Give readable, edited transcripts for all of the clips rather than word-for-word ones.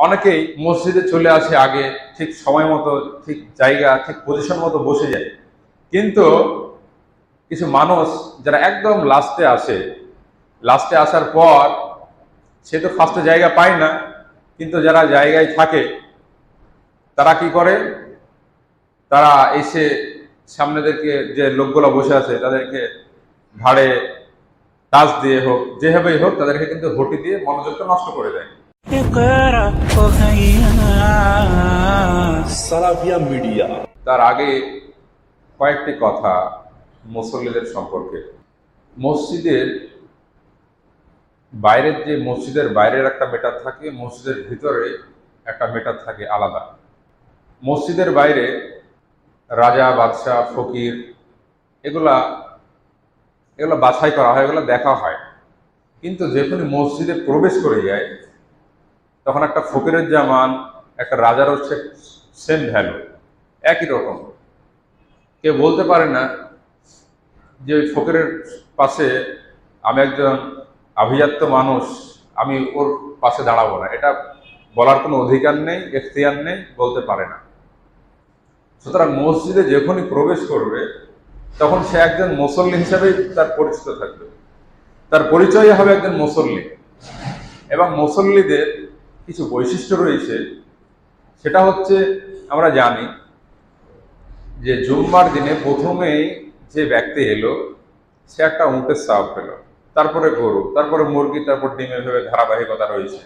অনেকেই মসজিদে চলে আসে আগে, ঠিক সময় মতো, ঠিক জায়গা, ঠিক পজিশন মতো বসে যায়। কিন্তু কিছু মানুষ যারা একদম লাস্টে আসে, লাস্টে আসার পর সে তো ফার্স্টে জায়গা পায় না, কিন্তু যারা জায়গায় থাকে তারা কি করে, তারা এসে সামনেদেরকে, যে লোকগুলো বসে আছে তাদেরকে ঘাড়ে টাচ দিয়ে হোক, যেভাবেই হোক, তাদেরকে কিন্তু হটি দিয়ে মনোযোগটা নষ্ট করে দেয়। সালাফিয়া মিডিয়া। তার আগে কয়েকটি কথা মুসল্লিদের সম্পর্কে। মসজিদের বাইরের একটা মেটার থাকে, মসজিদের ভিতরে একটা মেটার থাকে আলাদা। মসজিদের বাইরে রাজা, বাদশাহ, ফকির, এগুলা এগুলো বাছাই করা হয়, এগুলো দেখা হয়। কিন্তু যখনই মসজিদে প্রবেশ করে যায়, তখন একটা ফকিরের জামান, একটা রাজারও সেম ভ্যালু, একই রকম। কেউ বলতে পারে না যে ওই ফকিরের পাশে আমি একজন আভিজাত্য মানুষ, আমি ওর পাশে দাঁড়াবো না। এটা বলার কোনো অধিকার নেই, এখতিয়ার নেই, বলতে পারে না। সুতরাং মসজিদে যখনই প্রবেশ করবে, তখন সে একজন মুসল্লি হিসাবেই তার পরিচিত থাকবে, তার পরিচয় হবে একজন মুসল্লি। এবং মুসল্লিদের কিছু বৈশিষ্ট্য রয়েছে। সেটা হচ্ছে, আমরা জানি যে জুম্মার দিনে প্রথমেই যে ব্যক্তি এলো, সে একটা উটের সাওয়াব পেল, তারপরে গরু, তারপরে মুরগি, তারপর ডিম, এভাবে ধারাবাহিকতা রয়েছে।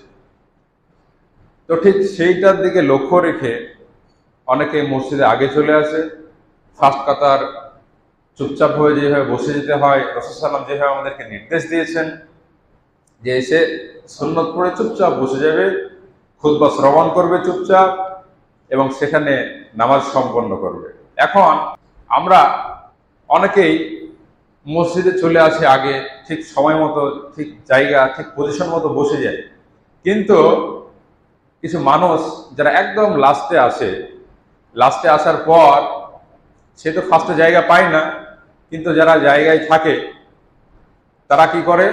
তো ঠিক সেইটার দিকে লক্ষ্য রেখে অনেকে মসজিদে আগে চলে আসে। ফার্স্ট কাতার চুপচাপ হয়ে যেভাবে বসে যেতে হয়, রাসূল সাল্লাল্লাহু আলাইহি ওয়াসাল্লাম যেভাবে আমাদেরকে নির্দেশ দিয়েছেন যে এসে সুন্নত পড়ে চুপচাপ বসে যাবে, খুতবা শ্রবণ করবে চুপচাপ, এবং সেখানে নামাজ সম্পন্ন করবে। এখন আমরা অনেকেই মসজিদে চলে আসে আগে, ঠিক সময় মতো, ঠিক জায়গা, ঠিক পজিশন মতো বসে যায়। কিন্তু কিছু মানুষ যারা একদম লাস্টে আসে, লাস্টে আসার পর সে তো ফার্স্টে জায়গা পায় না, কিন্তু যারা জায়গায় থাকে তারা কি করে,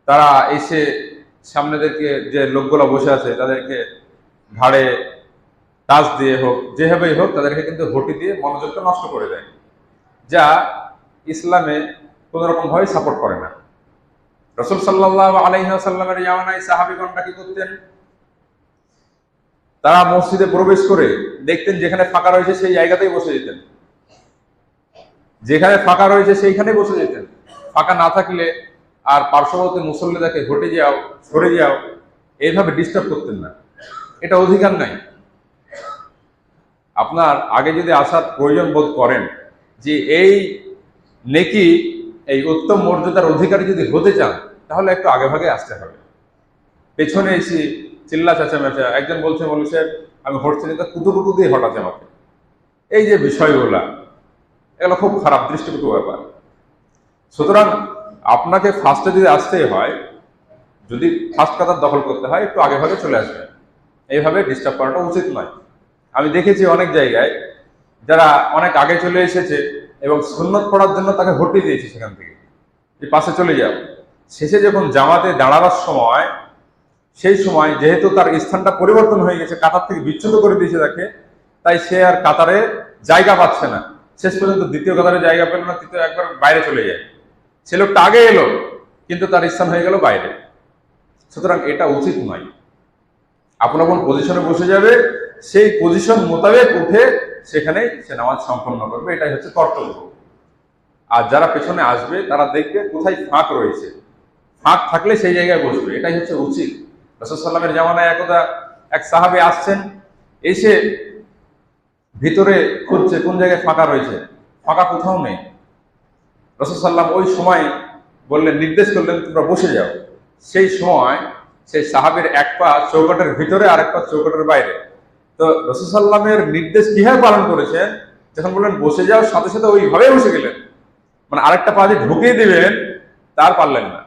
তারা এসে সামনেদেরকে, যে লোকগুলো বসে আছে তাদেরকে ঘাড়ে টাচ দিয়ে হোক, যেভাবেই হোক, তাদেরকে কিন্তু হটি দিয়ে মনোযোগটা নষ্ট করে দেয়, যা ইসলামে কোন রকম ভাবে সাপোর্ট করে না। রাসূল সাল্লাল্লাহু আলাইহি ওয়াসাল্লামের জামানায় সাহাবীগণরা কি করতেন, তারা মসজিদে প্রবেশ করে দেখতেন যেখানে ফাঁকা রয়েছে সেই জায়গাতেই বসে যেতেন, যেখানে ফাঁকা রয়েছে সেইখানেই বসে যেতেন। ফাঁকা না থাকলে আর পার্শ্ববর্তী মুসল্লিদেরকে ঘটে যাও, সরে যাও, এইভাবে ডিস্টার্ব করতেন না। এটা অধিকার নাই। আপনার আগে যদি আসার প্রয়োজন বোধ করেন, যে এই নেকি, এই উত্তম মর্যাদার অধিকারী যদি হতে চান, তাহলে একটু আগে ভাগে আসতে হবে। পেছনে এসে চিল্লা চেঁচামেচা, একজন বলছে মৌলভী সাহেব আমি হটছি না, কুতুকুতু দিয়ে হঠাৎ আমাকে, এই যে বিষয়গুলা, এগুলো খুব খারাপ, দৃষ্টিকটু ব্যাপার। সুতরাং আপনাকে ফার্স্টে যদি আসতেই হয়, যদি ফার্স্ট কাতার দখল করতে হয়, একটু আগে ভাগে চলে আসবেন। এইভাবে ডিস্টার্ব করাটা উচিত নয়। আমি দেখেছি অনেক জায়গায় যারা অনেক আগে চলে এসেছে এবং সুন্নত পড়ার জন্য তাকে হটিয়ে দিয়েছে, সেখান থেকে যে পাশে চলে যাও। শেষে যখন জামাতে দাঁড়াবার সময়, সেই সময় যেহেতু তার স্থানটা পরিবর্তন হয়ে গেছে, কাতার থেকে বিচ্যুত করে দিয়েছে তাকে, তাই সে আর কাতারে জায়গা পাচ্ছে না। শেষ পর্যন্ত দ্বিতীয় কাতারে জায়গা পেল না, তৃতীয় একবার বাইরে চলে যায়। সে লোকটা আগে এলো, কিন্তু তার স্থান হয়ে গেল বাইরে। সুতরাং এটা উচিত নয়। আপন আপন পজিশনে বসে যাবে, সেই পজিশন মোতাবেক উঠে সেখানেই সে নামাজ সম্পন্ন করবে, এটাই হচ্ছে কর্তব্য। আর যারা পেছনে আসবে তারা দেখবে কোথায় ফাঁক রয়েছে, ফাঁক থাকলে সেই জায়গায় বসবে, এটাই হচ্ছে উচিত। রাসূল সাল্লাল্লাহু আলাইহি ওয়াসাল্লামের জামানায় একদা এক সাহাবী আসছেন, এসে ভিতরে খুঁজছে কোন জায়গায় ফাঁকা রয়েছে, ফাঁকা কোথাও নেই। রাসূল সাল্লাল্লাহু আলাইহি ওয়াসাল্লাম ওই সময় বললেন, নির্দেশ করলেন তোমরা বসে যাও। সেই সময় সেই সাহাবীর এক পা চৌকাটের ভিতরে, আর এক পা চৌকাটের বাইরে। তো রাসূল সাল্লাল্লাহু আলাইহি ওয়াসাল্লামের নির্দেশ কিভাবে পালন করেছেন, যখন বললেন বসে যাও, সাথে সাথে ওইভাবেই বসে গেলেন। মানে আরেকটা পা যে ঢুকিয়ে দিবেন তার পারলেন না,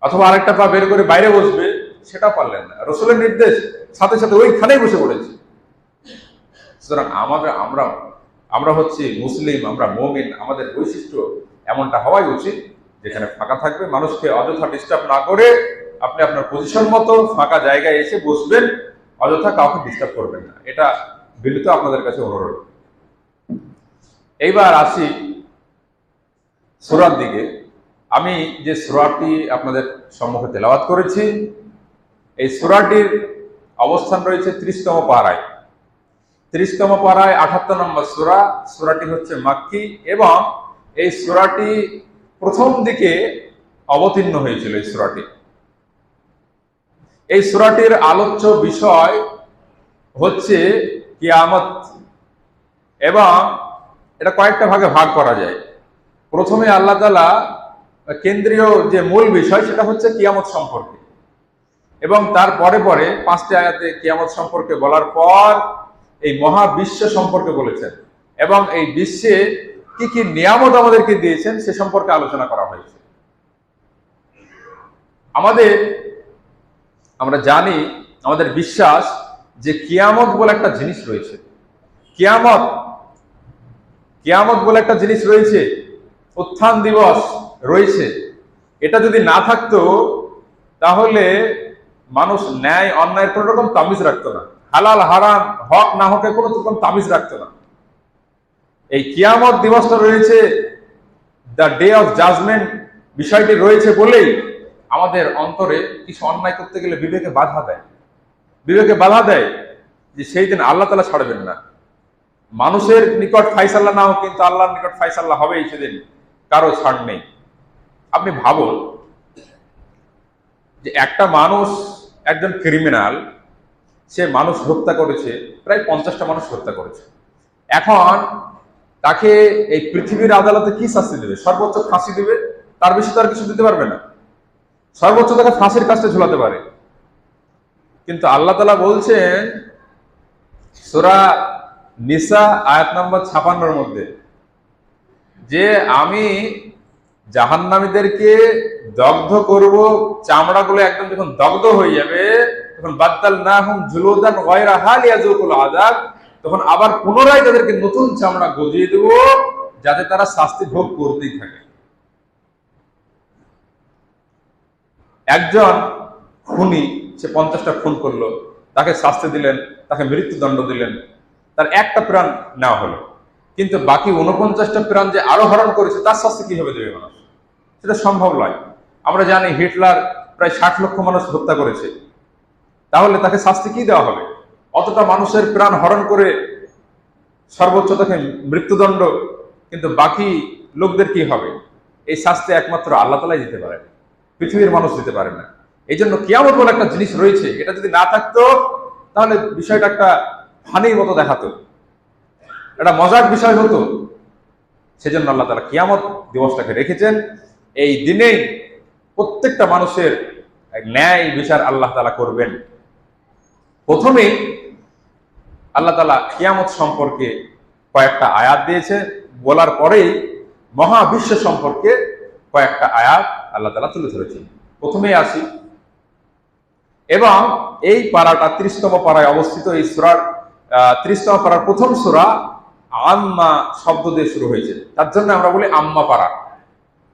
অথবা আরেকটা পা বের করে বাইরে বসবে সেটা পারলেন না। রাসূলের নির্দেশ, সাথে সাথে ওইখানেই বসে পড়েছে। সুতরাং আমরা হচ্ছি মুসলিম, আমরা মুমিন, আমাদের বৈশিষ্ট্য এমনটা হওয়াই উচিত, যেখানে ফাঁকা থাকবে, মানুষকে অযথা ডিস্টার্ব না করে আপনি আপনার পজিশন মতো ফাঁকা জায়গায় এসে বসবেন, অযথা কাউকে ডিস্টার্ব করবেন না। এটা বিনীত আপনাদের কাছে অনুরোধ। এইবার আসি সূরার দিকে। আমি যে সূরাটি আপনাদের সম্মুখে তেলাওয়াত করেছি, এই সূরাটির অবস্থান রয়েছে 30তম পারায়। 30তম পারায় 78 নম্বর সূরা। সূরাটি হচ্ছে মাক্কি এবং এই সূরাটি প্রথম দিকে অবতীর্ণ হয়েছিল। এই সূরাটির আলোচ্য বিষয় হচ্ছে কিয়ামত, এবং এটা কয়েকটা ভাগে ভাগ করা যায়। প্রথমে আল্লাহ তাআলা কেন্দ্রীয় যে মূল বিষয় সেটা হচ্ছে কিয়ামত সম্পর্কে, এবং তার পরে পরে 5টি আয়াতে কিয়ামত সম্পর্কে বলার পর এই মহাবিশ্ব সম্পর্কে বলেছেন, এবং এই বিশ্বে কি কি নিয়ামত আমাদেরকে দিয়েছেন সে সম্পর্কে আলোচনা করা হয়েছে। আমরা জানি, আমাদের বিশ্বাস যে কিয়ামত বলে একটা জিনিস রয়েছে। কিয়ামত বলে একটা জিনিস রয়েছে, উত্থান দিবস রয়েছে। এটা যদি না থাকতো তাহলে মানুষ ন্যায় অন্যায়ের কোন রকম তামিজ রাখতো না, হালাল হারাম হক না হকের কোন রকম তামিজ রাখতো না। এই কিয়ামত দিবসটা রয়েছে, দ্য ডে অফ জাজমেন্ট বিষয়টি রয়েছে বলেই আমাদের অন্তরে কিছু অন্যায় করতে গেলে বিবেকে বাধা দেয় যে সেই দিন আল্লাহ তাআলা ছাড়বেন না। মানুষের নিকট ফাইসাল্লাহ না হোক, কিন্তু আল্লাহর নিকট ফাইসাল্লাহ হবেই, সেদিন কারো ছাড় নেই। আপনি ভাবুন যে একটা মানুষ, একজন ক্রিমিনাল, সে মানুষ হত্যা করেছে, প্রায় 50টা মানুষ হত্যা করেছে। এখন তাকে এই পৃথিবীর আদালতে কি শাস্তি দেবে? সর্বোচ্চ ফাঁসি দেবে, তার বেশি তো আর কিছু দিতে পারবে না। সর্বোচ্চ তাকে ফাঁসির কাজটা ঝুলাতে পারে। কিন্তু আল্লাহ তাআলা বলছেন সূরা নিসা আয়াত নম্বর 56 মধ্যে যে আমি জাহান্নামীদেরকে দগ্ধ করব, চামড়াগুলো একদম যখন দগ্ধ হয়ে যাবে তখন বাদদালনাহুম জুলুদান গায়রাহা লিয়াযুকুল আযাব, তখন আবার পুনরায় তাদেরকে নতুন চামড়া গজিয়ে দেব যাতে তারা শাস্তি ভোগ করতেই থাকে। একজন খুনি, সে 50টা খুন করলো, তাকে শাস্তি দিলেন, তাকে মৃত্যুদণ্ড দিলেন, তার একটা প্রাণ নেওয়া হলো, কিন্তু বাকি 49টা প্রাণ যে আরো হরণ করেছে তার শাস্তি কিভাবে দেবে মানুষ? সেটা সম্ভব নয়। আমরা জানি হিটলার প্রায় 60 লক্ষ মানুষ হত্যা করেছে, তাহলে তাকে শাস্তি কি দেওয়া হবে? অতটা মানুষের প্রাণ হরণ করে সর্বোচ্চ তাকে মৃত্যুদণ্ড, কিন্তু বাকি লোকদের কি হবে? এই শাস্তি একমাত্র আল্লাহ তাআলাই দিতে পারেন, পৃথিবীর মানুষ দিতে পারে না। এই জন্য কিয়ামত বলে একটা জিনিস রয়েছে, এটা যদি না থাকতো তাহলে বিষয়টা একটা ফানির মতো দেখাতো, একটা মজার বিষয় হতো। সেজন্য আল্লাহ তাআলা কিয়ামত দিবসটাকে রেখেছেন। এই দিনেই প্রত্যেকটা মানুষের ন্যায় বিচার আল্লাহ তাআলা করবেন। প্রথমেই আল্লাহ তাআলা কিয়ামত সম্পর্কে কয়েকটা আয়াত দিয়েছে, বলার পরেই মহাবিশ্ব সম্পর্কে কয়েকটা আয়াত আল্লাহ তাআলা তুলে ধরেছেন। প্রথমেই আসি, এবং এই পারাটা 30তম পারায় অবস্থিত। এই সূরার 30তম পারার প্রথম সূরা আম্মা শব্দ দিয়ে শুরু হয়েছে, তার জন্য আমরা বলি আম্মা পারা।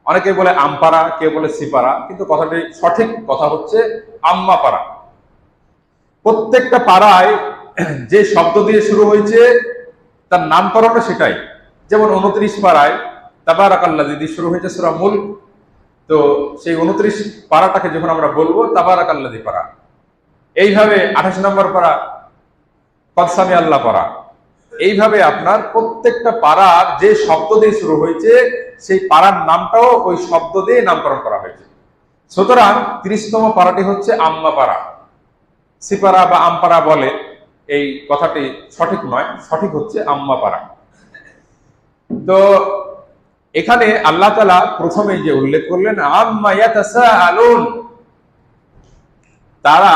অনেকে বলে আমপারা, কেউ বলে সিপারা, কিন্তু কথাটি সঠিক কথা হচ্ছে আম্মা পারা। প্রত্যেকটা পাড়ায় যে শব্দ দিয়ে শুরু হয়েছে তার নামকরণও সেটাই। যেমন 29 পাড়ায় তাবারাকাল্লাযী দিয়ে শুরু হয়েছে সূরা মুলক, তো সেই 29 পাড়াটাকে যখন আমরা বলবো তাবারাকাল্লাযী পাড়া। এইভাবে 28 নম্বর পাড়া কদ সামি আল্লাহ পাড়া। এইভাবে আপনার প্রত্যেকটা পাড়ার যে শব্দ দিয়ে শুরু হয়েছে সেই পাড়ার নামটাও ওই শব্দ দিয়ে নামকরণ করা হয়েছে। সুতরাং 30তম পাড়াটি হচ্ছে আম্মা পাড়া। সিপারা বা আমপাড়া বলে, এই কথাটি সঠিক নয়, সঠিক হচ্ছে আম্মা পাড়া। তো এখানে আল্লাহ তাআলা প্রথমেই যে উল্লেখ করলেন আম্মা ইয়াতাসাআলুন, তারা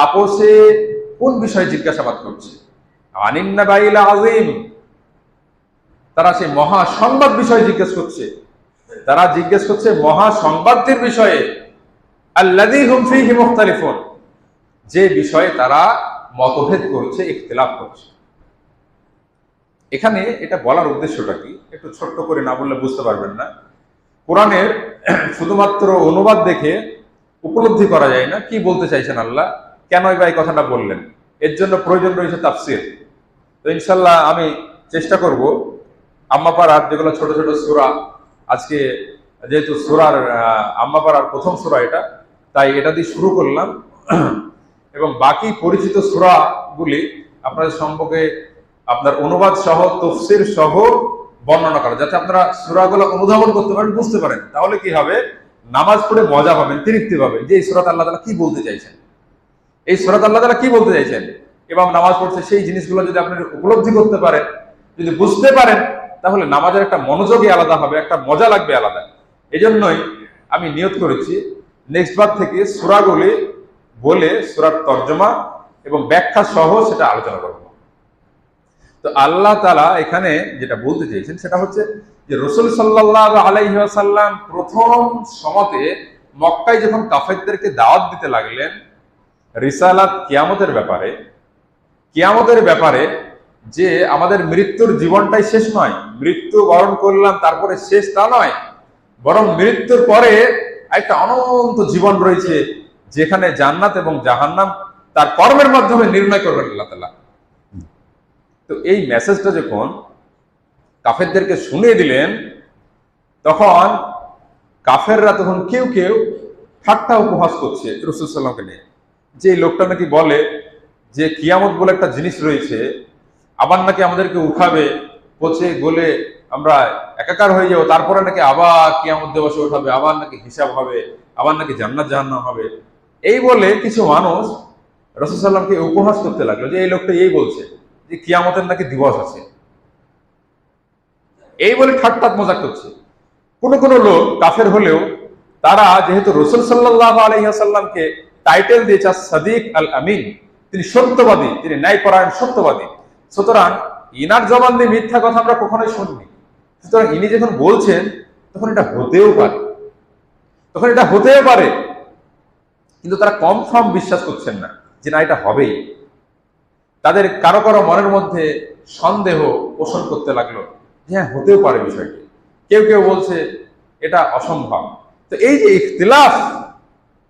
আপোষে কোন বিষয়ে জিজ্ঞাসাবাদ করছে? আনিন নাবাইল আযীম, তারা সেই মহা সংবাদ বিষয়ে জিজ্ঞেস করছে। তারা জিজ্ঞেস করছে মহা সংবাদের বিষয়ে, আল্লাযী হুম ফীহি মুখতালিফুন, যে বিষয়ে তারা মতভেদ করছে, ইখতিলাফ করছে। এখানে এটা বলার উদ্দেশ্যটা কি একটু ছোট্ট করে না বললে বুঝতে পারবেন না। কোরআনের শুধুমাত্র অনুবাদ দেখে উপলব্ধি করা যায় না কি বলতে চাইছেন আল্লাহ, কেনই বা এই কথাটা বললেন। এর জন্য প্রয়োজন রয়েছে তাফসির। তো ইনশাল্লাহ আমি চেষ্টা করব আম্মাপাড়ার যেগুলো ছোট ছোট সূরা, আজকে যেহেতু সূরার আম্মাপাড়ার প্রথম সূরা এটা, তাই এটা দিয়ে শুরু করলাম এবং বাকি পরিচিত সূরাগুলি আপনাদের সম্পর্কে আপনার অনুবাদ সহ তাফসীর সহ বর্ণনা করা, যাতে আপনারা সূরাগুলো অনুধাবন করতে পারেন, বুঝতে পারেন। তাহলে কি হবে, নামাজ পড়ে মজা পাবেন, তৃপ্তি পাবেন যে এই সূরাতে আল্লাহ তাআলা কি বলতে চাইছেন, এই সূরাতে আল্লাহ তাআলা কি বলতে চাইছেন। এবং নামাজ পড়ছে সেই জিনিসগুলো যদি আপনি উপলব্ধি করতে পারেন, যদি বুঝতে পারেন, তাহলে নামাজের একটা মনোযোগই আলাদা হবে, একটা মজা লাগবে আলাদা। এই জন্যই আমি নিয়ত করেছি নেক্সট বার থেকে সূরাগুলি বলে সূরার তর্জমা এবং ব্যাখ্যা সহ সেটা আলোচনা করব। তো আল্লাহ তাআলা এখানে যেটা বলতে চেয়েছেন সেটা হচ্ছে যে রাসূল সাল্লাল্লাহু আলাইহি ওয়াসাল্লাম প্রথম সমতে মক্কায় যখন কাফেরদেরকে দাওয়াত দিতে লাগলেন রিসালাত, কিয়ামতের ব্যাপারে, কিয়ামতের ব্যাপারে, যে আমাদের মৃত্যুর জীবনটাই শেষ নয়, মৃত্যু বরণ করলাম তারপরে শেষ তা নয়, বরং মৃত্যুর পরে একটা অনন্ত জীবন রয়েছে যেখানে জান্নাত এবং জাহান্নাম তার কর্মের মাধ্যমে নির্ণয় করবেন আল্লাহ তাআলা। তো এই মেসেজটা যখন কাফেরদেরকে শুনিয়ে দিলেন, তখন কাফেররা তখন কেউ কেউ ঠাট্টা উপহাস করছে রাসূল সাল্লাল্লাহু আলাইহি ওয়াসাল্লামকে নিয়ে, যে এই লোকটা নাকি বলে যে কিয়ামত বলে একটা জিনিস রয়েছে, আবার নাকি আমাদেরকে উঠাবে, পচে গলে আমরা একাকার হয়ে যাবো, তারপরে নাকি আবার কিয়ামত দিবসে উঠাবে, আবার নাকি হিসাব হবে, আবার নাকি জান্নাত জাহান্নাম হবে। এই বলে কিছু মানুষ রাসূল সাল্লাল্লাহু আলাইহি ওয়াসাল্লামকে উপহাস করতে লাগলো যে এই লোকটা এই বলছে যে কিয়ামতের নাকি দিবস আছে, এই বলে ঠাট্টা মজাক করছে। কোন কোন লোক কাফের হলেও তারা যেহেতু রাসূল সাল্লাল্লাহু আলাইহি ওয়াসাল্লামকে টাইটেল দিয়েছে সাদিক আল আমিন, তিনি সত্যবাদী, তিনি ন্যায়পরায়ণ সত্যবাদী, সুতরাং ইনার জবান দিয়ে মিথ্যা কথা আমরা কখনোই শুনিনি। সুতরাং ইনি যখন বলছেন তখন এটা হতেও পারে, তখন এটা হতেও পারে, কিন্তু তারা কনফার্ম বিশ্বাস করছেন না যে না এটা হবেই। তাদের কারো কারো মনের মধ্যে সন্দেহ পোষণ করতে লাগলো যে হ্যাঁ হতেও পারে বিষয়টি, কেউ কেউ বলছে এটা অসম্ভব। তো এই যে ইখতিলাফ,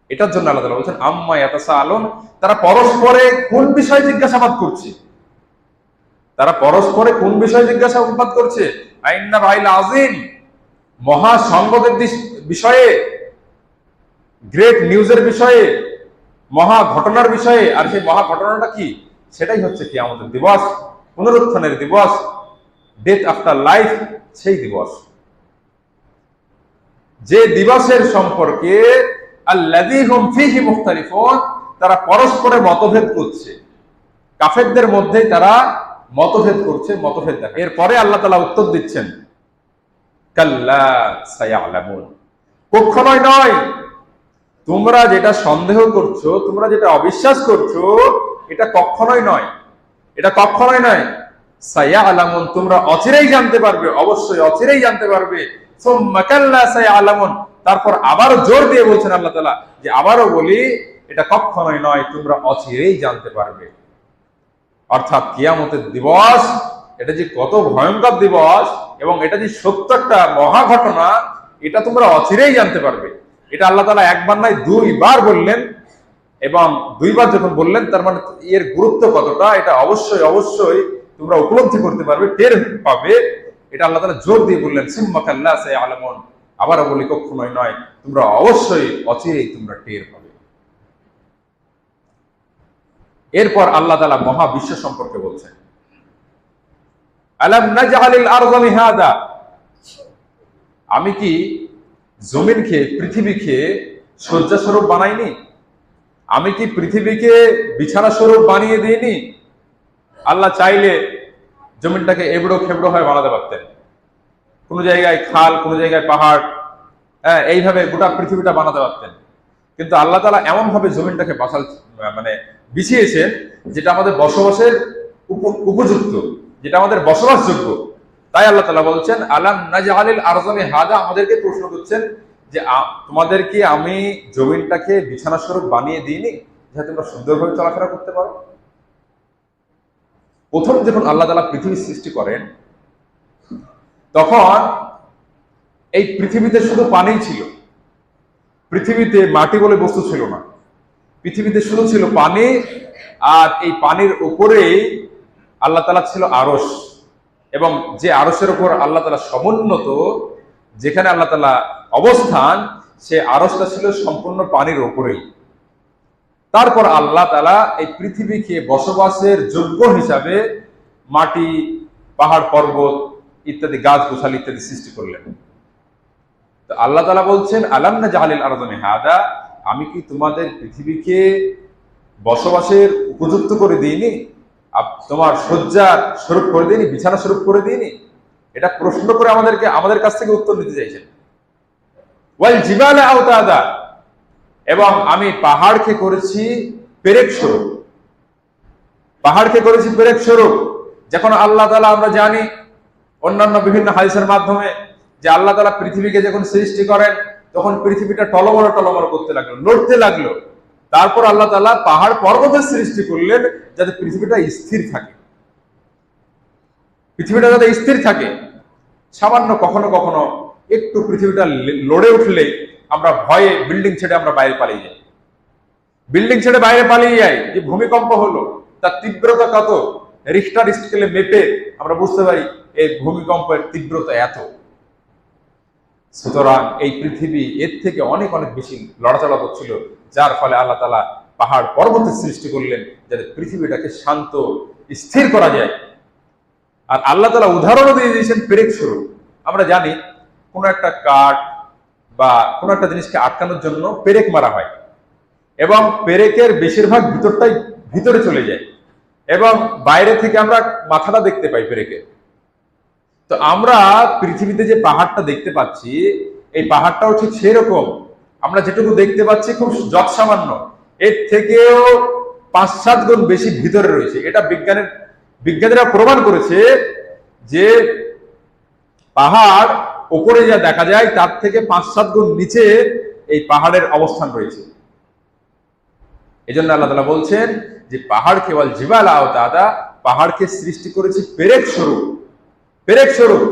এটার জন্য আল্লাহ তাআলা বলছেন আম্মা ইয়াতাসাআলুন, তারা পরস্পরে কোন বিষয়ে জিজ্ঞাসাবাদ করছে, তারা পরস্পরে কোন বিষয়ে জিজ্ঞাসাবাদ করছে, আইন্না রাইল আজিম, মহা সংবাদের বিষয়ে, গ্রেট নিউজের বিষয়ে, মহা ঘটনার বিষয়ে। আর সেই মহা ঘটনাটা কি, সেটাই হচ্ছে কিয়ামতের দিবস, পুনরুত্থানের দিবস, ডেথ আফটার লাইফ, সেই দিবস, যে দিবসের সম্পর্কে আল্লাযী হুম ফীহি মুখতালিফুন, তারা পরস্পরে মতভেদ করছে, কাফেরদের মধ্যেই তারা মতভেদ করছে, মতভেদ দেখা। এরপরে আল্লাহ তাআলা উত্তর দিচ্ছেন কাল্লা সায়ালামুন, কখনোই নয়, তোমরা যেটা সন্দেহ করছো, তোমরা যেটা অবিশ্বাস করছো, এটা কখনোই নয়, এটা কখনোই নয়। সায়ালামুন, তোমরা অচিরেই জানতে পারবে, অবশ্যই অচিরেই জানতে পারবে। সুম্মা কাল্লা সায়ালামুন, তারপর আবারও জোর দিয়ে বলছেন আল্লাহ তাআলা যে আবারও বলি এটা কখনোই নয়, তোমরা অচিরেই জানতে পারবে। অর্থাৎ কিয়ামতের দিবস এটা যে কত ভয়ঙ্কর দিবস এবং এটা যে সত্য একটা মহা ঘটনা, এটা তোমরা অচিরেই জানতে পারবে। এটা আল্লাহ তাআলা একবার নয় দুইবার বললেন, এবং দুইবার যখন বললেন তার মানে এর গুরুত্ব কতটা এটা অবশ্যই অবশ্যই তোমরা উপলব্ধি করতে পারবে, টের পাবে। এটা আল্লাহ তাআলা জোর দিয়ে বললেন সুম্মা কাল্লা সায়ালামুন, আবারও বলি কখনোই নয়, তোমরা অবশ্যই অচিরেই তোমরা টের পাবে। এরপর আল্লাহ তাআলা মহাবিশ্ব সম্পর্কে বলছেন আলাম নাজআলিল আরযা মিহাদা, আমি কি জমিনকে, পৃথিবীকে শয্যা স্বরূপ বানাইনি, আমি কি পৃথিবীকে বিছানা স্বরূপ বানিয়ে দিইনি। আল্লাহ চাইলে জমিনটাকে এবড়ো খেবড়ো হয়ে বানাতে পারতেন, কোনো জায়গায় খাল, কোনো জায়গায় পাহাড়, এইভাবে গোটা পৃথিবীটা বানাতে পারতেন, কিন্তু আল্লাহ তাআলা এমন ভাবে জমিনটাকে মানে বিছিয়েছেন যেটা আমাদের বসবাসের উপযুক্ত, যেটা আমাদের বসবাসযোগ্য। তাই আল্লাহ তাআলা বলছেন আলাম নাজআলিল আরযা মিহাদা, আমাদেরকে প্রশ্ন করছেন যে তোমাদেরকে আমি জমিনটাকে বিছানা স্বরূপ বানিয়ে দিইনি যাতে তোমরা সুন্দরভাবে চলাফেরা করতে পারো। প্রথম যখন আল্লাহ তাআলা পৃথিবী সৃষ্টি করেন তখন এই পৃথিবীতে শুধু পানিই ছিল, পৃথিবীতে মাটি বলে বস্তু ছিল না, পৃথিবীতে শুধু ছিল পানি। আর এই পানির উপরেই আল্লাহ তাআলা ছিল আরশ, এবং যে আরশের উপর আল্লাহ তাআলা সমুন্নত, যেখানে আল্লাহ তাআলা অবস্থান, সে আরশটা ছিল সম্পূর্ণ পানির উপরেই। তারপর আল্লাহ তাআলা এই পৃথিবীকে বসবাসের যোগ্য হিসাবে মাটি, পাহাড়, পর্বত ইত্যাদি, গাছ গোছালি ইত্যাদি সৃষ্টি করলেন। তো আল্লাহ তাআলা বলছেন, আলাম নাজআলিল আরদা মিহাদা, আমি কি তোমাদের পৃথিবীকে বসবাসের উপযুক্ত করে দিইনি, তোমার শয্যার স্বরূপ করে দিইনি, বিছানা স্বরূপ করে দিইনি? এটা প্রশ্ন করে আমাদের কাছ থেকে উত্তর নিতে চাইছেন। ওয়াল জিবালা আওতাদা, এবং আমি পাহাড়কে করেছি পেরেক স্বরূপ, পাহাড়কে করেছি পেরেক স্বরূপ। যখন আল্লাহ তাআলা, আমরা জানি অন্যান্য বিভিন্ন হাদিসের মাধ্যমে, যে আল্লাহ তাআলা পৃথিবীকে যখন সৃষ্টি করেন তখন পৃথিবীটা টলমল টলমল করতে লাগলো, লড়তে লাগলো। তারপর আল্লাহ তাআলা পাহাড় পর্বতের সৃষ্টি করলেন যাতে পৃথিবীটা স্থির থাকে, পৃথিবীটা যাতে স্থির থাকে। সামান্য কখনো কখনো একটু পৃথিবীটা লড়ে উঠলে আমরা ভয়ে বিল্ডিং ছেড়ে আমরা বাইরে পালিয়ে যাই, বিল্ডিং ছেড়ে বাইরে পালিয়ে যাই। যে ভূমিকম্প হলো, তার তীব্রতা কত, রিখটার স্কেলে মেপে আমরা বুঝতে পারি এই ভূমিকম্পের তীব্রতা এত। সুতরাং এই পৃথিবী এর থেকে অনেক অনেক বেশি লড়াচড়া করছিল, যার ফলে আল্লাহ তাআলা পাহাড় পর্বতের সৃষ্টি করলেন যাতে পৃথিবীটাকে শান্ত স্থির করা যায়। আর আল্লাহ তাআলা উদাহরণও দিয়ে দিয়েছেন পেরেক স্বরূপ। আমরা জানি কোনো একটা কাঠ বা কোনো একটা জিনিসকে আটকানোর জন্য পেরেক মারা হয়, এবং পেরেকের বেশিরভাগ ভিতরটাই ভিতরে চলে যায়, এবং বাইরে থেকে আমরা মাথাটা দেখতে পাই পেরেকের। তো আমরা পৃথিবীতে যে পাহাড়টা দেখতে পাচ্ছি, এই পাহাড়টাও ঠিক সেরকম। আমরা যেটুকু দেখতে পাচ্ছি খুব যৎসামান্য, এর থেকেও 5-7 গুণ বেশি ভিতরে রয়েছে। এটা বিজ্ঞানীরা প্রমাণ করেছে যে পাহাড় উপরে যা দেখা যায় তার থেকে 5-7 গুণ নিচে এই পাহাড়ের অবস্থান রয়েছে। এই জন্য আল্লাহ তাআলা বলছেন যে পাহাড় কেবল জিবালা আওতাদা, পাহাড়কে সৃষ্টি করেছে পেরেক স্বরূপ, পেরেক স্বরূপ,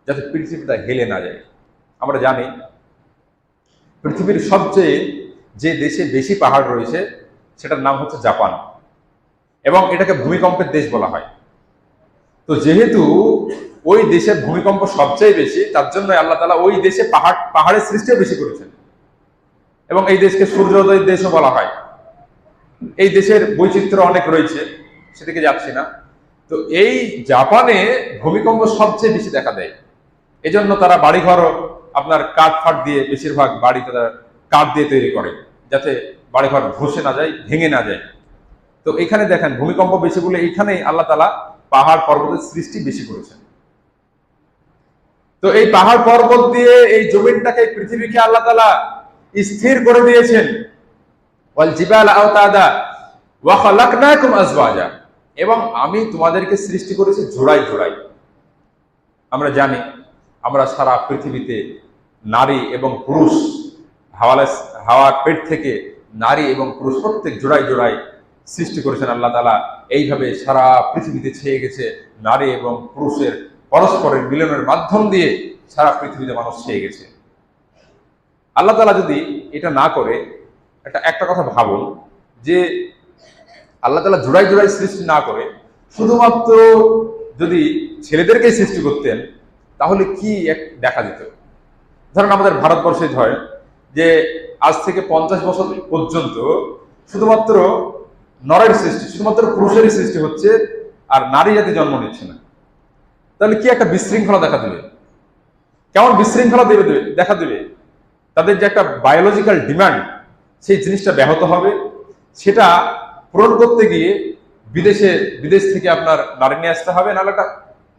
যাতে পৃথিবীটা হেলে না যায়। আমরা জানি পৃথিবীর সবচেয়ে যে দেশে বেশি পাহাড় রয়েছে সেটার নাম হচ্ছে জাপান, এবং এটাকে ভূমিকম্পের দেশ বলা হয়। তো যেহেতু ওই দেশের ভূমিকম্প সবচেয়ে বেশি, তার জন্য আল্লাহ তাআলা ওই দেশে পাহাড়ের সৃষ্টিও বেশি করেছেন, এবং এই দেশকে সূর্যোদয়ের দেশও বলা হয়। এই দেশের বৈচিত্র্য অনেক রয়েছে, সেদিকে যাচ্ছি না। তো এই জাপানে ভূমিকম্প সবচেয়ে বেশি দেখা দেয়। এজন্য তারা বাড়িঘরও আপনার কাঠ ফাট দিয়ে, বেশিরভাগ বাড়ি তারা কাঠ দিয়ে তৈরি করে, যাতে বাড়িঘর ধসে না যায়, ভেঙে না যায়। তো এখানে দেখেন ভূমিকম্প বেশি বলে এইখানেই আল্লাহ তাআলা পাহাড় পর্বতের সৃষ্টি বেশি করেছেন। তো এই পাহাড় পর্বত দিয়ে এই জমিনটাকে, পৃথিবীকে আল্লাহ তাআলা স্থির করে দিয়েছেন। ওয়াল জিবালা আওতাদা ওয়া খালাকনাকুম আজওয়াজা, এবং আমি তোমাদেরকে সৃষ্টি করেছি জোড়াই জোড়াই। আমরা জানি আমরা সারা পৃথিবীতে নারী এবং পুরুষ, হাওয়ার পেট থেকে নারী এবং পুরুষ প্রত্যেক জোড়াই জোড়াই সৃষ্টি করেছেন আল্লাহ তাআলা। এইভাবে সারা পৃথিবীতে ছেয়ে গেছে নারী এবং পুরুষের পরস্পরের মিলনের মাধ্যম দিয়ে সারা পৃথিবীতে মানুষ ছেয়ে গেছে। আল্লাহ তাআলা যদি এটা না করে, একটা কথা ভাবুন, যে আল্লাহ তাআলা জোড়াই জোড়াই সৃষ্টি না করে শুধুমাত্র যদি ছেলেদেরকে সৃষ্টি করতেন, তাহলে কি এক দেখা যেত? ধরেন আমাদের ভারতবর্ষে ধরেন যে আজ থেকে 50 বছর পর্যন্ত শুধুমাত্র নরের সৃষ্টি, শুধুমাত্র পুরুষেরই সৃষ্টি হচ্ছে, আর নারী জাতি জন্ম নিচ্ছে না। তাহলে কি একটা বিশৃঙ্খলা দেখা দেবে? কেমন বিশৃঙ্খলা দেখা দেবে? তাদের যে একটা বায়োলজিক্যাল ডিমান্ড, সেই জিনিসটা ব্যাহত হবে। সেটা পূরণ করতে গিয়ে বিদেশ থেকে আপনার নারী নিয়ে আসতে হবে, নাহলে একটা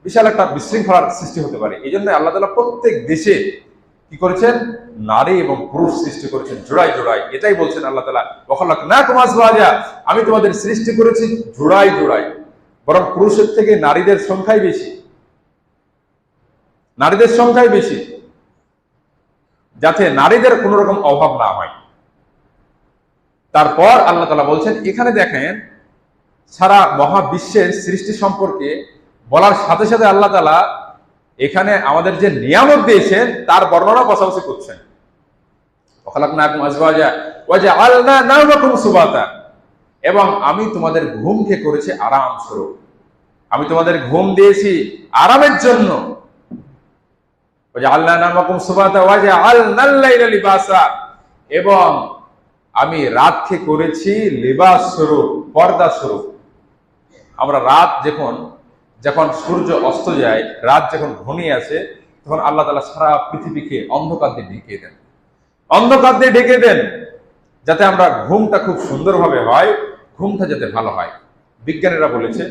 বিশাল একটা বিশৃঙ্খলার সৃষ্টি হতে পারে। এই জন্য আল্লাহ তাআলা প্রত্যেক দেশে কি করেছেন, নারী এবং পুরুষ সৃষ্টি করেছেন জোড়াই জোড়াই। এটাই বলছেন আল্লাহ তাআলা, ওয়া খালাকনাকুম আজওয়াজা, আমি তোমাদের সৃষ্টি করেছি জোড়াই জোড়াই। বরং পুরুষের থেকে নারীদের সংখ্যাই বেশি, নারীদের সংখ্যাই বেশি, যাতে নারীদের কোনো রকম অভাব না হয়। তারপর আল্লাহ তাআলা বলছেন, এখানে দেখেন সারা মহাবিশ্বের সৃষ্টি সম্পর্কে বলার সাথে সাথে আল্লাহ তাআলা এখানে আমাদের যে নিয়ামত দিয়েছেন তার বর্ণনা পাশাপাশি করছেন। এবং আমি তোমাদের ঘুমকে করেছি আরাম স্বরূপ, আমি তোমাদের ঘুম দিয়েছি আরামের জন্য। এবং আমি রাতকে করেছি লিবাস স্বরূপ, পর্দা স্বরূপ। আমরা রাত যখন সূর্য অস্ত যায়, রাত যখন ঘনিয়ে আসে, তখন আল্লাহ তাআলা সারা পৃথিবীকে অন্ধকার দিয়ে ঢেকে দেন, অন্ধকার দিয়ে ঢেকে দেন, যাতে আমরা ঘুমটা খুব সুন্দরভাবে হয়, ঘুমটা যাতে ভালো হয়। বিজ্ঞানীরা বলেছে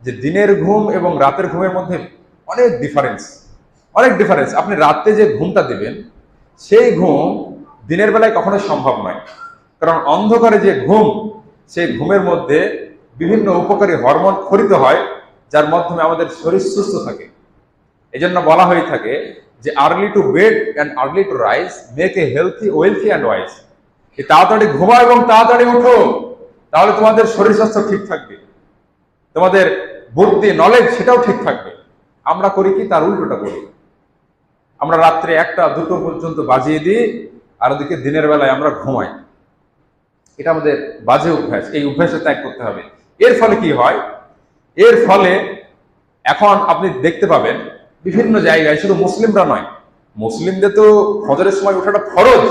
যে দিনের ঘুম এবং রাতের ঘুমের মধ্যে অনেক ডিফারেন্স। আপনি রাতে যে ঘুমটা দেবেন সেই ঘুম দিনের বেলায় কখনোই সম্ভব নয়, কারণ অন্ধকারে যে ঘুম, সেই ঘুমের মধ্যে বিভিন্ন উপকারী হরমোন খরিত হয়, যার মাধ্যমে আমাদের শরীর সুস্থ থাকে। এই জন্য বলা হয়ে থাকে যে early to bed and early to rise make a healthy, wealthy and wise. তাড়াতাড়ি ঘুমাও এবং তাড়াতাড়ি উঠো, তাহলে তোমাদের শরীর স্বাস্থ্য ঠিক থাকবে, তোমাদের বুদ্ধি, নলেজ সেটাও ঠিক থাকবে। আমরা করি কি? তার উল্টোটা করি। আমরা রাত্রে 1টা 2টো পর্যন্ত বাজিয়ে দিই, আর ওদিকে দিনের বেলায় আমরা ঘুমাই। এটা আমাদের বাজে অভ্যাস, এই অভ্যাসে ত্যাগ করতে হবে। এর ফলে কি হয়? এর ফলে এখন আপনি দেখতে পাবেন বিভিন্ন জায়গায়, শুধু মুসলিমরা নয়, মুসলিমদের তো ফজরের সময় ওঠাটা ফরজ,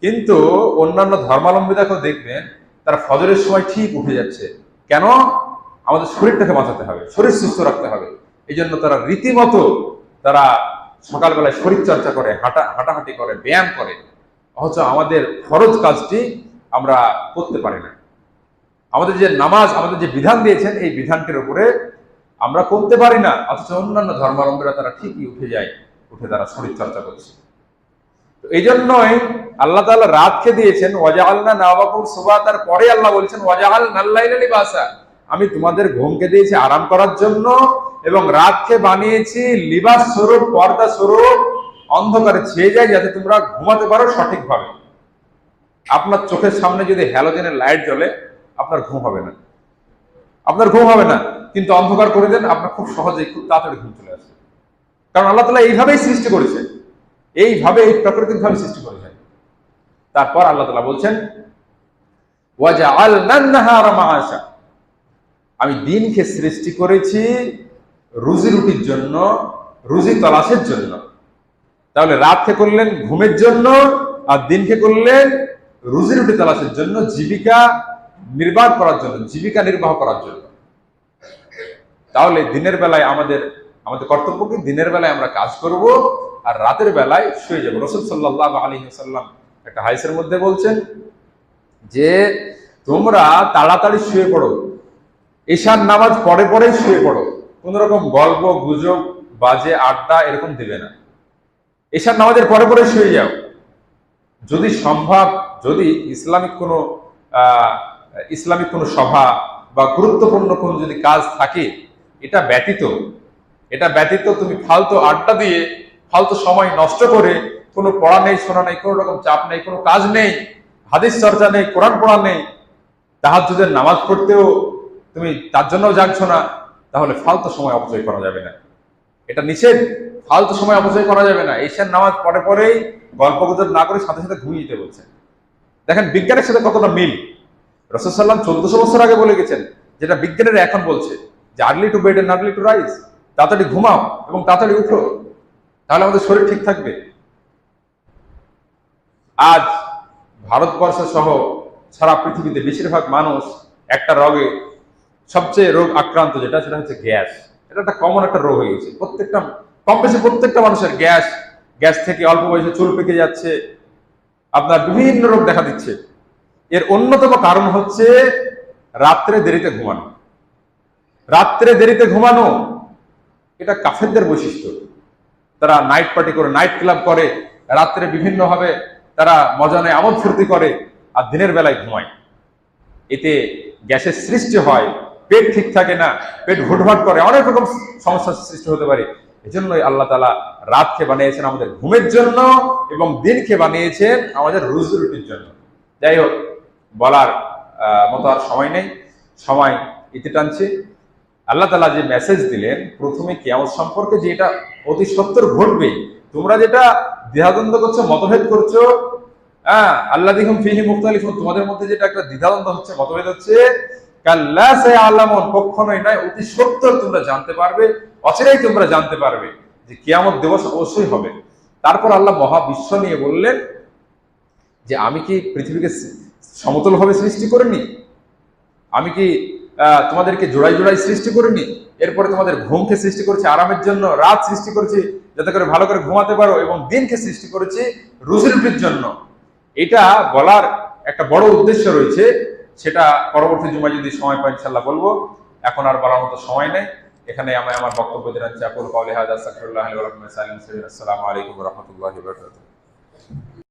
কিন্তু অন্যান্য ধর্মাবলম্বীদেরকেও দেখবেন তারা ফজরের সময় ঠিক উঠে যাচ্ছে। কেন? আমাদের শরীরটাকে বাঁচাতে হবে, শরীর সুস্থ রাখতে হবে। এই জন্য তারা রীতিমতো তারা সকালবেলায় শরীর চর্চা করে, হাঁটাহাঁটি করে, ব্যায়াম করে। অথচ আমাদের ফরজ কাজটি আমরা করতে পারি না। আমাদের যে নামাজ, আমাদের যে বিধান দিয়েছেন, এই বিধানটির উপরে আমরা করতে পারি না, অথচ অন্যান্য ধর্মাবলম্বীরা তারা ঠিকই উঠে যায়, উঠে তারা শরীর চর্চা করছে। এই জন্যই আল্লাহ তাআলা রাতকে দিয়েছেন ওয়াজআলনা নাওমাকুম সুবাতার পরে আল্লাহ বলছেন ওয়াজআলনাল লাইলা লিবাসা, আমি তোমাদের ঘুমকে দিয়েছি আরাম করার জন্য, এবং রাতকে বানিয়েছি লিবাস স্বরূপ, পর্দা স্বরূপ, অন্ধকারে ছেয়ে যায়, যাতে তোমরা ঘুমাতে পারো সঠিকভাবে। আপনার চোখের সামনে যদি হ্যালোজেনের লাইট জ্বলে, আপনার ঘুম হবে না, কিন্তু অন্ধকার করে দেন, আপনার খুব সহজেই, খুব তাড়াতাড়ি ঘুম চলে আসে। কারণ আল্লাহ তাআলা এইভাবেই সৃষ্টি করেছে, এইভাবে, এই প্রাকৃতিক ভাবে সৃষ্টি করেছেন। তারপর আল্লাহ তাআলা বলছেন ওয়াজআলনান নাহারা মাআশা, আমি দিনকে সৃষ্টি করেছি রুজি রুটির জন্য, রুজি তলাশের জন্য। তাহলে রাতকে করলেন ঘুমের জন্য, আর দিনকে করলেন রুজি রুটি তলাশের জন্য, জীবিকা নির্বাহ করার জন্য। তাহলে দিনের বেলায় আমাদের কর্তব্য কি? দিনের বেলায় আমরা কাজ করব, আর রাতের বেলায় শুয়ে যাব। রাসূল সাল্লাল্লাহু আলাইহি ওয়াসাল্লাম একটা হাদিসের মধ্যে বলছেন যে তোমরা তাড়াতাড়ি শুয়ে পড়ো, ঈশার নামাজ পরেই শুয়ে পড়ো, কোন রকম গল্প গুজব, বাজে আড্ডা এরকম দিবে না। ঈশার নামাজের পরে শুয়ে যাও। যদি সম্ভব, যদি ইসলামিক কোনো সভা বা গুরুত্বপূর্ণ কোনো যদি কাজ থাকে, এটা ব্যতীত তুমি ফালতু আড্ডা দিয়ে, ফালতু সময় নষ্ট করে, কোনো পড়া নেই, শোনা নেই, কোনো রকম চাপ নেই, কোনো কাজ নেই, হাদিস চর্চা নেই, কোরআন পড়া নেই, তাহাজ্জুদের নামাজ পড়তেও তুমি তার জন্য জাগছো না, তাহলে ফালতু সময় অপচয় করা যাবে না। এটা নিষেধ, ফালতু সময় অপচয় করা যাবে না। ঈশার নামাজ পরেই গল্প গুজব না করে সাথে সাথে ঘুমিয়ে যেতে বলছেন। দেখেন বিজ্ঞানের সাথে কতটা মিল। রাসূল সাল্লাল্লাহু আলাইহি ওয়াসাল্লাম 1400 বছর আগে বলে গেছেন, যেটা বিজ্ঞানীরা এখন বলছে, যে early to bed and early to rise, তাড়াতাড়ি ঘুমাও এবং তাড়াতাড়ি উঠো, তাহলে আমাদের শরীর ঠিক থাকবে। আজ ভারতবর্ষ সহ সারা পৃথিবীতে বেশিরভাগ মানুষ একটা রোগে, সবচেয়ে রোগ আক্রান্ত সেটা হচ্ছে গ্যাস। এটা একটা কমন একটা রোগ হয়ে গেছে। কম বেশি প্রত্যেকটা মানুষের গ্যাস থেকে অল্প বয়সে চুল পেকে যাচ্ছে, আপনার বিভিন্ন রোগ দেখা দিচ্ছে। এর অন্যতম কারণ হচ্ছে রাত্রে দেরিতে ঘুমানো। এটা কাফেরদের বৈশিষ্ট্য। তারা নাইট পার্টি করে, নাইট ক্লাব করে, রাত্রে বিভিন্ন ভাবে তারা মজা নেয়, আমোদ ফুর্তি করে, আর দিনের বেলায় ঘুমায়। এতে গ্যাসের সৃষ্টি হয়, পেট ঠিক থাকে না, পেট ভুটভাট করে, অনেক রকম সমস্যার সৃষ্টি হতে পারে। এজন্যই আল্লাহ তাআলা রাতকে বানিয়েছেন আমাদের ঘুমের জন্য, এবং দিনকে বানিয়েছেন আমাদের রুজি রুটির জন্য। যাই হোক, বলার মতো আর সময় নেই, সময় ইতি টানছে। আল্লাহ তাআলা যে মেসেজ দিলেন প্রথমে কিয়ামত সম্পর্কে, যে এটা অতি সত্বর ঘটবে, তোমরা যেটা দ্বিধাদ্বন্দ্ব করছো, মতভেদ করছো, হ্যাঁ, আল্লাযীহুম ফীহি মুখতালিফুন, তোমাদের মধ্যে যেটা একটা দ্বিধাদ্বন্দ্ব হচ্ছে, মতভেদ হচ্ছে, কাল্লা সায়ালামুন, কখনোই নয়, অতি সত্বর তোমরা জানতে পারবে, অচিরেই তোমরা জানতে পারবে যে কিয়ামত দিবস অবশ্যই হবে। তারপর আল্লাহ মহাবিশ্ব নিয়ে বললেন যে আমি কি পৃথিবীকে সমতলভাবে সৃষ্টি করিনি, আমি কি তোমাদেরকে জোড়াই জোড়াই সৃষ্টি করিনি, এরপরে তোমাদের ঘুমকে সৃষ্টি করেছি আরামের জন্য, রাত সৃষ্টি করেছি যাতে করে ভালো করে ঘুমাতে পারো, এবং দিনকে সৃষ্টি করেছি রুজি রুটির জন্য। এটা বলার একটা বড় উদ্দেশ্য রয়েছে, সেটা পরবর্তী জুমায় যদি সময় পাই ইনশাআল্লাহ বলবো, এখন আর বলার মতো সময় নেই। এখানে আমি আমার বক্তব্য জানাচ্ছি। আকুলু কাওলি হাযা, আস্তাগফিরুল্লাহ লি ওয়া লাকুম, আসসালামু আলাইকুম ওয়া রাহমাতুল্লাহি ওয়া বারাকাতুহু।